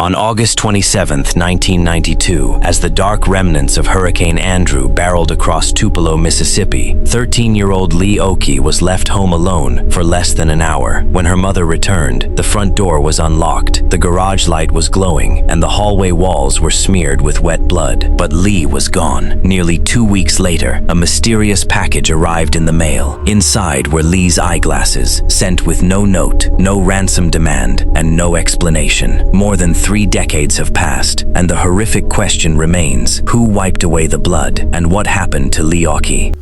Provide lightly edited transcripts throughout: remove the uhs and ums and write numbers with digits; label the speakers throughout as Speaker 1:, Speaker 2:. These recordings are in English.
Speaker 1: On August 27, 1992, as the dark remnants of Hurricane Andrew barreled across Tupelo, Mississippi, 13-year-old Leigh Occhi was left home alone for less than an hour. When her mother returned, the front door was unlocked, the garage light was glowing, and the hallway walls were smeared with wet blood. But Leigh was gone. Nearly 2 weeks later, a mysterious package arrived in the mail. Inside were Leigh's eyeglasses, sent with no note, no ransom demand, and no explanation. More than 3 decades have passed, and the horrific question remains: who wiped away the blood, and what happened to Leigh Occhi?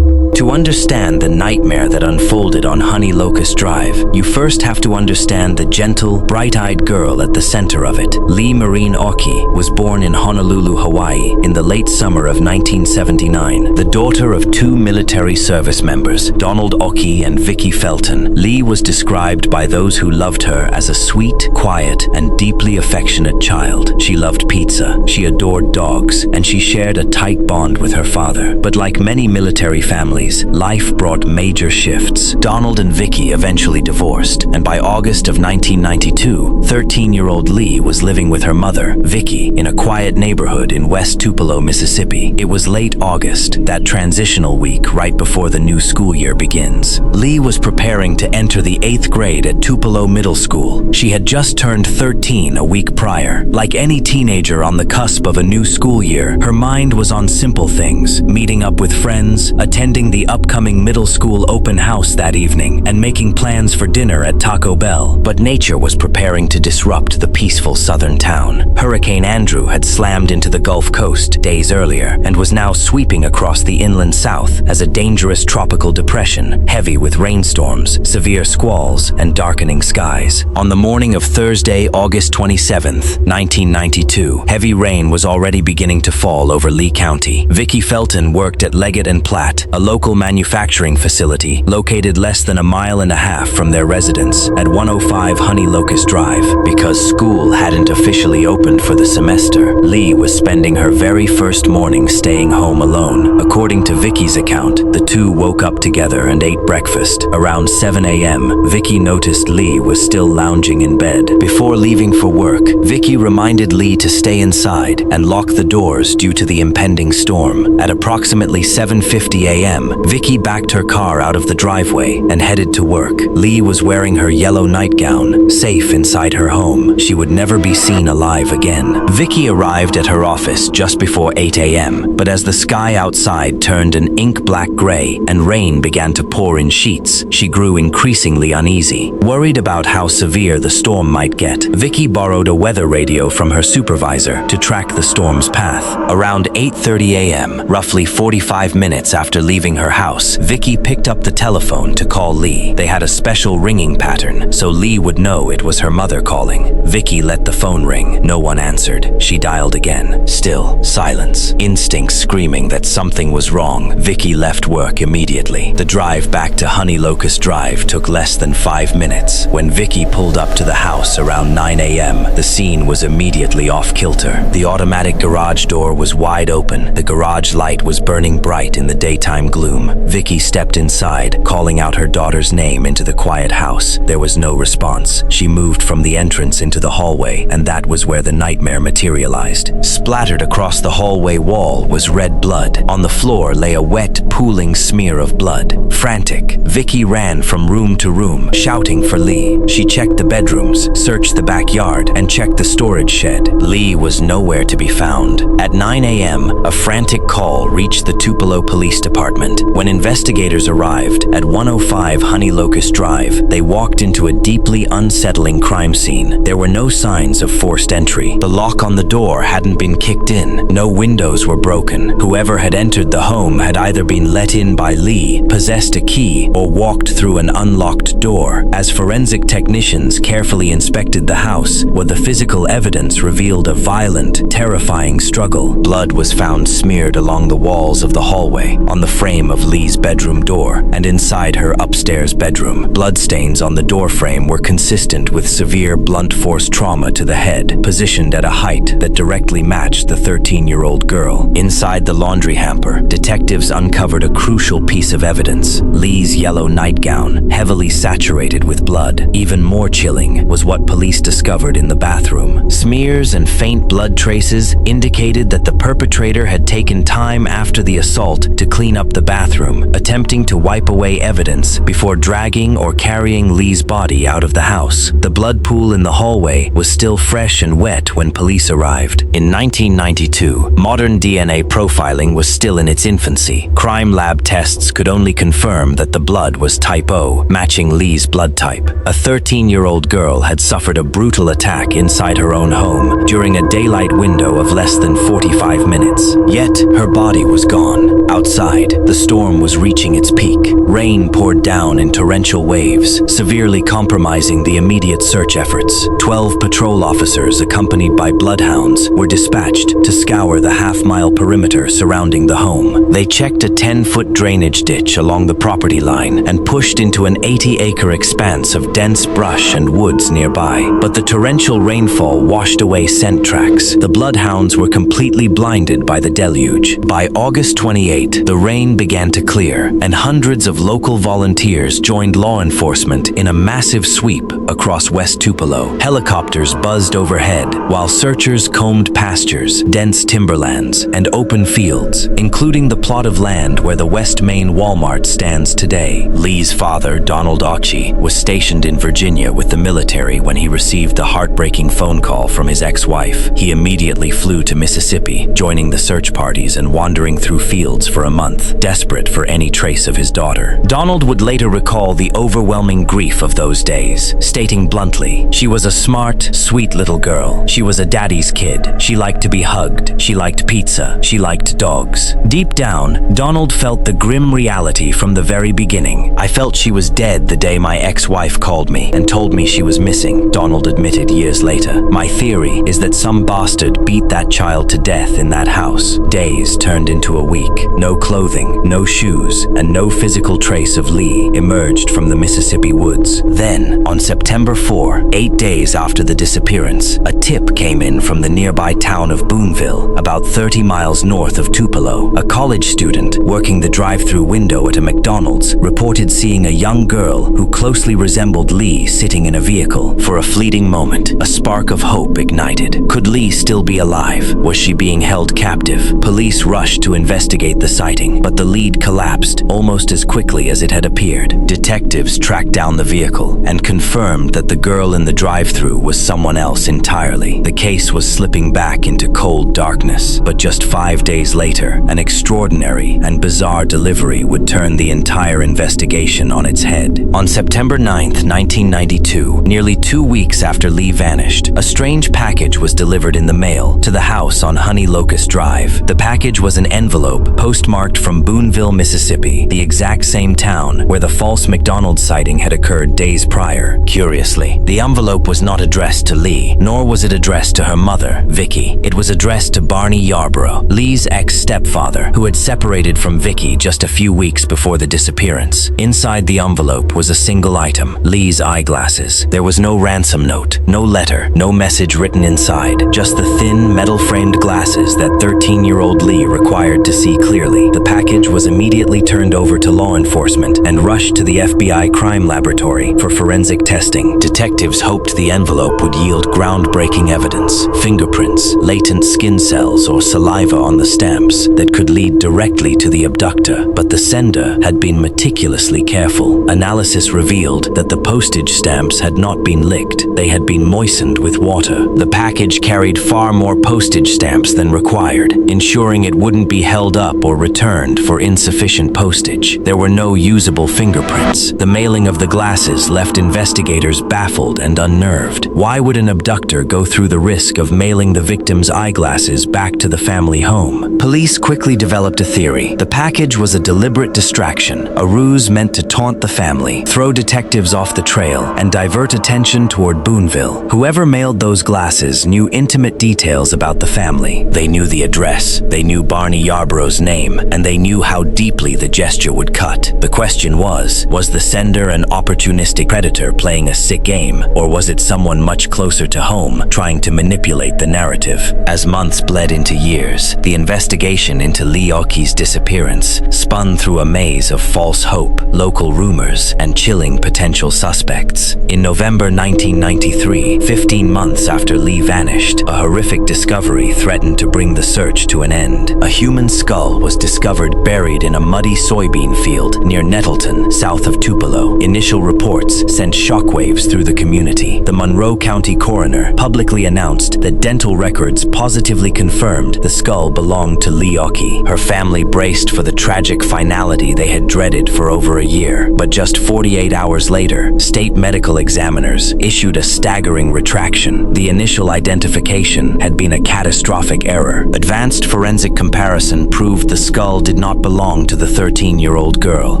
Speaker 1: To understand the nightmare that unfolded on Honey Locust Drive, you first have to understand the gentle, bright-eyed girl at the center of it. Leigh Marine Occhi was born in Honolulu, Hawaii, in the late summer of 1979. The daughter of 2 military service members, Donald Occhi and Vicky Felton, Leigh was described by those who loved her as a sweet, quiet, and deeply affectionate child. She loved pizza, she adored dogs, and she shared a tight bond with her father. But like many military families, life brought major shifts. Donald and Vicky eventually divorced, and by August of 1992, 13-year-old Leigh was living with her mother, Vicky, in a quiet neighborhood in West Tupelo, Mississippi. It was late August, that transitional week right before the new school year begins. Leigh was preparing to enter the 8th grade at Tupelo Middle School. She had just turned 13 a week prior. Like any teenager on the cusp of a new school year, her mind was on simple things: meeting up with friends, attending the upcoming middle school open house that evening, and making plans for dinner at Taco Bell. But nature was preparing to disrupt the peaceful southern town. Hurricane Andrew had slammed into the Gulf Coast days earlier and was now sweeping across the inland south as a dangerous tropical depression, heavy with rainstorms, severe squalls, and darkening skies. On the morning of Thursday, August 27, 1992, heavy rain was already beginning to fall over Lee County. Vicky Felton worked at Leggett & Platt, a local manufacturing facility located less than 1.5 miles from their residence at 105 Honey Locust Drive. Because school hadn't officially opened for the semester, Leigh was spending her very first morning staying home alone. According to Vicky's account, the two woke up together and ate breakfast. Around 7 a.m., Vicky noticed Leigh was still lounging in bed. Before leaving for work, Vicky reminded Leigh to stay inside and lock the doors due to the impending storm. At approximately 7:50 a.m., Vicky backed her car out of the driveway and headed to work. Leigh was wearing her yellow nightgown, safe inside her home. She would never be seen alive again. Vicky arrived at her office just before 8 a.m., but as the sky outside turned an ink-black gray and rain began to pour in sheets, she grew increasingly uneasy. Worried about how severe the storm might get, Vicky borrowed a weather radio from her supervisor to track the storm's path. Around 8:30 a.m., roughly 45 minutes after leaving her house, Vicky picked up the telephone to call Leigh. They had a special ringing pattern, so Leigh would know it was her mother calling. Vicky let the phone ring. No one answered. She dialed again. Still, silence. Instincts screaming that something was wrong, Vicky left work immediately. The drive back to Honey Locust Drive took less than 5 minutes. When Vicky pulled up to the house around 9 a.m., the scene was immediately off-kilter. The automatic garage door was wide open. The garage light was burning bright in the daytime gloom. Vicky stepped inside, calling out her daughter's name into the quiet house. There was no response. She moved from the entrance into the hallway, and that was where the nightmare materialized. Splattered across the hallway wall was red blood. On the floor lay a wet, pooling smear of blood. Frantic, Vicky ran from room to room, shouting for Leigh. She checked the bedrooms, searched the backyard, and checked the storage shed. Leigh was nowhere to be found. At 9 a.m., a frantic call reached the Tupelo Police Department. When investigators arrived at 105 Honey Locust Drive, they walked into a deeply unsettling crime scene. There were no signs of forced entry. The lock on the door hadn't been kicked in. No windows were broken. Whoever had entered the home had either been let in by Leigh, possessed a key, or walked through an unlocked door. As forensic technicians carefully inspected the house, what the physical evidence revealed a violent, terrifying struggle. Blood was found smeared along the walls of the hallway, on the frame of Leigh's bedroom door and inside her upstairs bedroom. Bloodstains on the doorframe were consistent with severe blunt force trauma to the head, positioned at a height that directly matched the 13-year-old girl. Inside the laundry hamper, detectives uncovered a crucial piece of evidence: Leigh's yellow nightgown, heavily saturated with blood. Even more chilling was what police discovered in the bathroom. Smears and faint blood traces indicated that the perpetrator had taken time after the assault to clean up the bathroom, attempting to wipe away evidence before dragging or carrying Leigh's body out of the house. The blood pool in the hallway was still fresh and wet when police arrived. In 1992, modern DNA profiling was still in its infancy. Crime lab tests could only confirm that the blood was type O, matching Leigh's blood type. A 13-year-old girl had suffered a brutal attack inside her own home during a daylight window of less than 45 minutes. Yet, her body was gone. Outside, the storm was reaching its peak. Rain poured down in torrential waves, severely compromising the immediate search efforts. 12 patrol officers, accompanied by bloodhounds, were dispatched to scour the half-mile perimeter surrounding the home. They checked a 10-foot drainage ditch along the property line and pushed into an 80-acre expanse of dense brush and woods nearby. But the torrential rainfall washed away scent tracks. The bloodhounds were completely blinded by the deluge. By August 28, the rain began to clear, and hundreds of local volunteers joined law enforcement in a massive sweep across West Tupelo. Helicopters buzzed overhead, while searchers combed pastures, dense timberlands, and open fields, including the plot of land where the West Main Walmart stands today. Leigh's father, Donald Occhi, was stationed in Virginia with the military when he received the heartbreaking phone call from his ex-wife. He immediately flew to Mississippi, joining the search parties and wandering through fields for a month, desperate for any trace of his daughter. Donald would later recall the overwhelming grief of those days, stating bluntly, "She was a smart, sweet little girl. She was a daddy's kid. She liked to be hugged. She liked pizza. She liked dogs." Deep down, Donald felt the grim reality from the very beginning. "I felt she was dead the day my ex-wife called me and told me she was missing," Donald admitted years later. "My theory is that some bastard beat that child to death in that house." Days turned into a week. No clothing, no shoes, and no physical trace of Leigh emerged from the Mississippi woods. Then, on September 4, 8 days after the disappearance, a tip came in from the nearby town of Booneville, about 30 miles north of Tupelo. A college student working the drive-through window at a McDonald's reported seeing a young girl who closely resembled Leigh sitting in a vehicle. For a fleeting moment, a spark of hope ignited. Could Leigh still be alive? Was she being held captive? Police rushed to investigate the sighting, but the lead collapsed almost as quickly as it had appeared. Detectives tracked down the vehicle and confirmed that the girl in the drive-through was someone else entirely. The case was slipping back into cold darkness, but just 5 days later, an extraordinary and bizarre delivery would turn the entire investigation on its head. On September 9, 1992, nearly 2 weeks after Leigh vanished, a strange package was delivered in the mail to the house on Locust Drive. The package was an envelope postmarked from Booneville, Mississippi, the exact same town where the false McDonald's sighting had occurred days prior. Curiously, the envelope was not addressed to Leigh, nor was it addressed to her mother, Vicky. It was addressed to Barney Yarborough, Leigh's ex-stepfather, who had separated from Vicky just a few weeks before the disappearance. Inside the envelope was a single item: Leigh's eyeglasses. There was no ransom note, no letter, no message written inside, just the thin, metal-framed glasses that 13-year-old Leigh required to see clearly. The package was immediately turned over to law enforcement and rushed to the FBI crime laboratory for forensic testing. Detectives hoped the envelope would yield groundbreaking evidence: fingerprints, latent skin cells, or saliva on the stamps that could lead directly to the abductor. But the sender had been meticulously careful. Analysis revealed that the postage stamps had not been licked. They had been moistened with water. The package carried far more postage stamps than required, ensuring it wouldn't be held up or returned for insufficient postage. There were no usable fingerprints. The mailing of the glasses left investigators baffled and unnerved. Why would an abductor go through the risk of mailing the victim's eyeglasses back to the family home? Police quickly developed a theory. The package was a deliberate distraction, a ruse meant to taunt the family, throw detectives off the trail, and divert attention toward Booneville. Whoever mailed those glasses knew intimate details about the family. They knew the address, they knew Barney Yarborough's name, and they knew how deeply the gesture would cut. The question was the sender an opportunistic predator playing a sick game, or was it someone much closer to home trying to manipulate the narrative? As months bled into years, the investigation into Leigh Occhi's disappearance spun through a maze of false hope, local rumors, and chilling potential suspects. In November 1993, 15 months after Leigh vanished, a horrific discovery threatened to bring the search to an end. A human skull was discovered buried in a muddy soybean field near Nettleton, south of Tupelo. Initial reports sent shockwaves through the community. The Monroe County coroner publicly announced that dental records positively confirmed the skull belonged to Leigh Occhi. Her family braced for the tragic finality they had dreaded for over a year. But just 48 hours later, state medical examiners issued a staggering retraction. The initial identification had been a catastrophic error. Advanced forensic comparison proved the skull did not belong to the 13-year-old girl.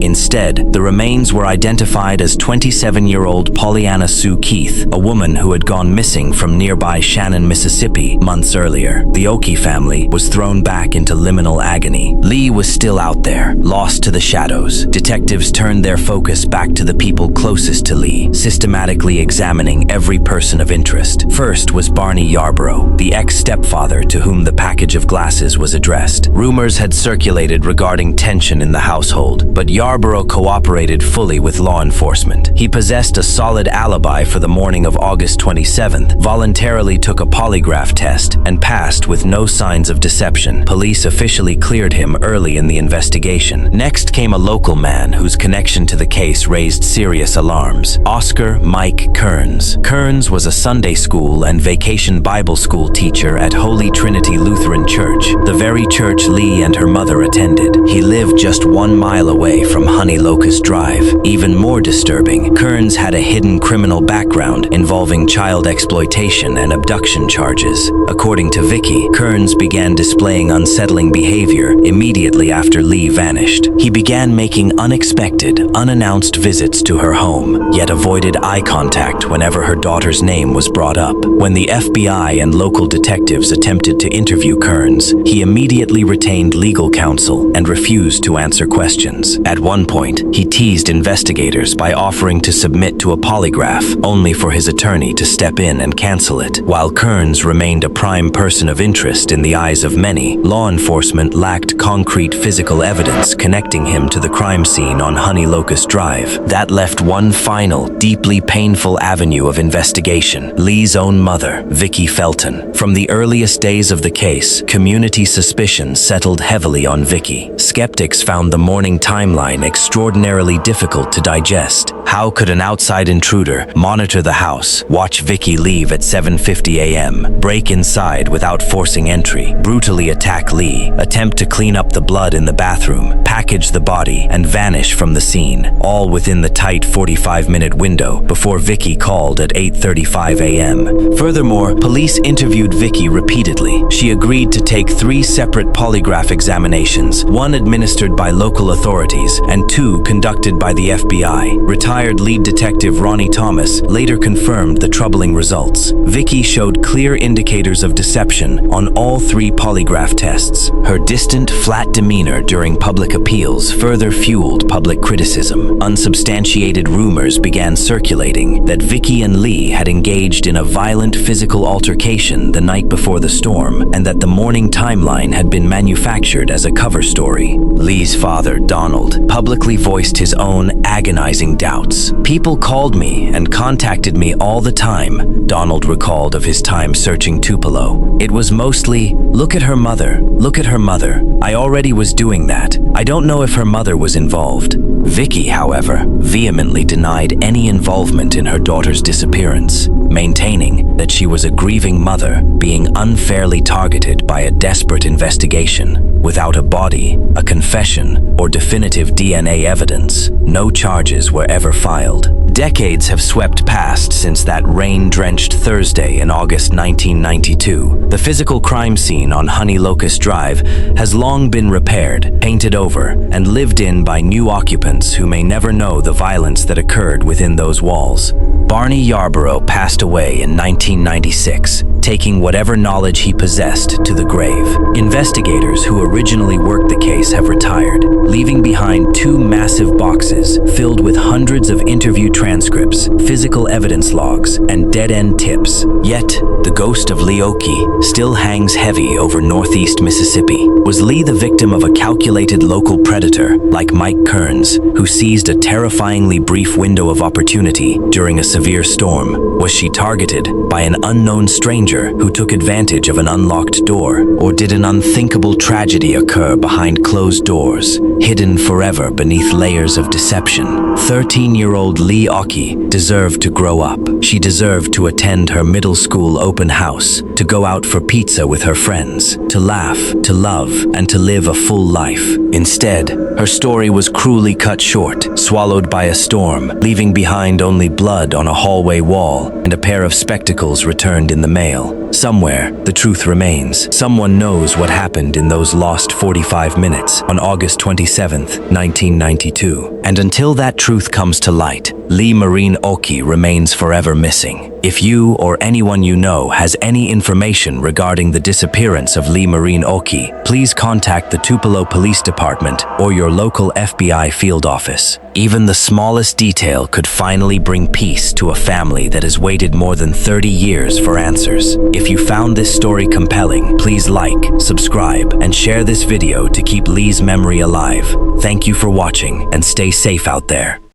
Speaker 1: Instead, the remains were identified as 27-year-old Pollyanna Sue Keith, a woman who had gone missing from nearby Shannon, Mississippi, months earlier. The Occhi family was thrown back into liminal agony. Leigh was still out there, lost to the shadows. Detectives turned their focus back to the people closest to Leigh, systematically examining every person of interest. First was Barney Yarborough, the ex-stepfather to whom the package of glasses was addressed. Rumors had circulated regarding tension in the household, but Yarborough cooperated fully with law enforcement. He possessed a solid alibi for the morning of August 27th, voluntarily took a polygraph test, and passed with no signs of deception. Police officially cleared him early in the investigation. Next came a local man whose connection to the case raised serious alarms: Oscar Mike Kearns. Kearns was a Sunday school and vacation Bible school teacher at Holy Trinity Lutheran Church, the very church Leigh and her mother attended. He lived just 1 mile away from Locust Drive. Even more disturbing, Kearns had a hidden criminal background involving child exploitation and abduction charges. According to Vicky, Kearns began displaying unsettling behavior immediately after Leigh vanished. He began making unexpected, unannounced visits to her home, yet avoided eye contact whenever her daughter's name was brought up. When the FBI and local detectives attempted to interview Kearns, he immediately retained legal counsel and refused to answer questions. At one point, he teased investigators by offering to submit to a polygraph, only for his attorney to step in and cancel it. While Kearns remained a prime person of interest in the eyes of many, law enforcement lacked concrete physical evidence connecting him to the crime scene on Locust Drive. That left one final, deeply painful avenue of investigation: Leigh's own mother, Vicky Felton. From the earliest days of the case, community suspicion settled heavily on Vicky. Skeptics found the morning timeline extraordinarily difficult to digest. How could an outside intruder monitor the house, watch Vicky leave at 7:50 a.m., break inside without forcing entry, brutally attack Leigh, attempt to clean up the blood in the bathroom, package the body, and vanish from the scene, all within the tight 45-minute window before Vicky called at 8:35 a.m. Furthermore, police interviewed Vicky repeatedly. She agreed to take 3 separate polygraph examinations, one administered by local authorities and 2 conducted by the FBI. Retired lead detective Ronnie Thomas later confirmed the troubling results. Vicky showed clear indicators of deception on all 3 polygraph tests. Her distant, flat demeanor during public appeals further fueled public criticism. Unsubstantiated rumors began circulating that Vicky and Leigh had engaged in a violent physical altercation the night before the storm, and that the morning timeline had been manufactured as a cover story. Leigh's father, Donald, publicly voiced his own agonizing doubts. "People called me and contacted me all the time," Donald recalled of his time searching Tupelo. "It was mostly, look at her mother, look at her mother. I already was doing that. I don't know if her mother was involved." Vicky, however, vehemently denied any involvement in her daughter's disappearance, maintaining that she was a grieving mother being unfairly targeted by a desperate investigation. Without a body, a confession, or definitive DNA evidence, no charges were ever filed. Decades have swept past since that rain-drenched Thursday in August 1992. The physical crime scene on Locust Drive has long been repaired, painted over, and lived in by new occupants who may never know the violence that occurred within those walls. Barney Yarborough passed away in 1996, taking whatever knowledge he possessed to the grave. Investigators who originally worked the case have retired, leaving behind 2 massive boxes filled with hundreds of interview transcripts, physical evidence logs, and dead-end tips. Yet, the ghost of Leigh Occhi still hangs heavy over northeast Mississippi. Was Leigh the victim of a calculated local predator like Mike Kearns, who seized a terrifyingly brief window of opportunity during a severe storm? Was she targeted by an unknown stranger who took advantage of an unlocked door? Or did an unthinkable tragedy occur behind closed doors, hidden forever beneath layers of deception? 13-year-old Leigh Occhi deserved to grow up. She deserved to attend her middle school open house, to go out for pizza with her friends, to laugh, to love, and to live a full life. Instead, her story was cruelly cut short, swallowed by a storm, leaving behind only blood on a hallway wall and a pair of spectacles returned in the mail. Somewhere, the truth remains. Someone knows what happened in those lost 45 minutes on August 27th, 1992. And until that truth comes to light, Leigh Marine Occhi remains forever missing. If you or anyone you know has any information regarding the disappearance of Leigh Marine Occhi, please contact the Tupelo Police Department or your local FBI field office. Even the smallest detail could finally bring peace to a family that has waited more than 30 years for answers. If you found this story compelling, please like, subscribe, and share this video to keep Leigh's memory alive. Thank you for watching, and stay safe out there.